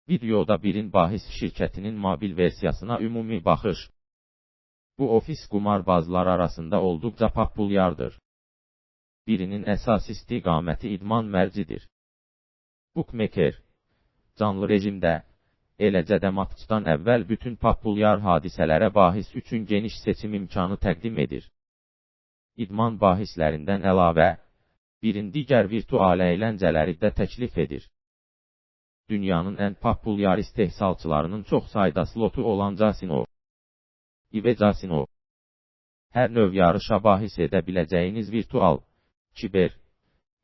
Videoda birin bahis şirkətinin mobil versiyasına ümumi baxış. Bu ofis qumarbazlar arasında olduqca populyardır. Birinin əsas istiqaməti idman mərcidir. Bookmaker, canlı rejimdə, eləcə də matçdan əvvəl bütün populyar hadisələrə bahis üçün geniş seçim imkanı təqdim edir. İdman bahislərindən əlavə, birin digər virtual əyləncələri də təklif edir. Dünyanın ən populyar istehsalçılarının çox sayda slotu olan Casino və Casino. Hər növ yarışa bahis edə biləcəyiniz virtual, kiber,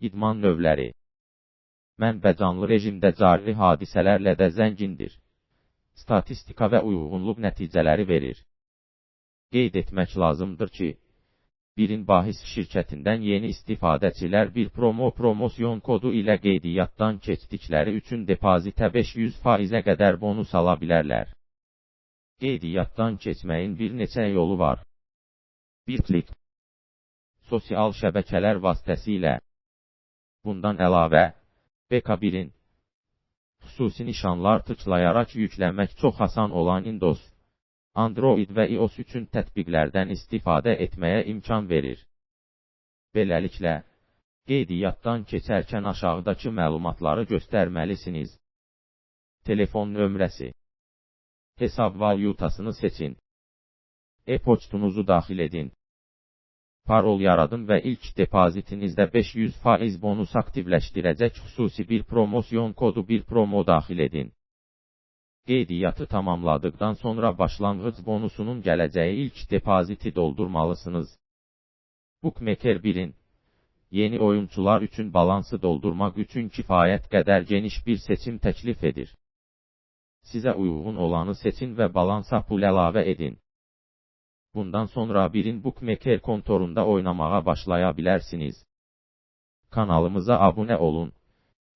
idman növləri. Mənbə canlı rejimdə cari hadisələrlə də zəngindir. Statistika və uyğunluq nəticələri verir. Qeyd etmək lazımdır ki, birin bahis şirkətindən yeni istifadəçilər bir promosyon kodu ilə qeydiyyatdan keçdikləri üçün depozitə 500%-ə qədər bonus ala bilərlər. Qeydiyyatdan keçməyin bir neçə yolu var. 1 klik. Sosial şəbəkələr vasitəsilə. Bundan əlavə, BK1-in xüsusi nişanlar tıklayaraq yükləmək çox asan olan Windows, Android və iOS üçün tətbiqlərdən istifadə etməyə imkan verir. Beləliklə, qeydiyyatdan keçərkən aşağıdakı məlumatları göstərməlisiniz. Telefon nömrəsi. Hesab valyutasını seçin. E-poçtunuzu daxil edin. Parol yaradın və ilk depozitinizdə 500% bonus aktivləşdirəcək xüsusi bir promosyon kodu bir promo daxil edin. Qeydiyyatı tamamladıqdan sonra başlanğıc bonusunun gələcəyi ilk depoziti doldurmalısınız. Bookmaker 1-in yeni oyunçular üçün balansı doldurmaq üçün kifayət qədər geniş bir seçim təklif edir. Sizə uyğun olanı seçin və balansa pul əlavə edin. Bundan sonra birin Bookmaker kontorunda oynamağa başlaya bilərsiniz. Kanalımıza abunə olun.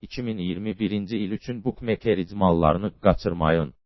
2021-ci il üçün Bookmaker icmallarını qaçırmayın.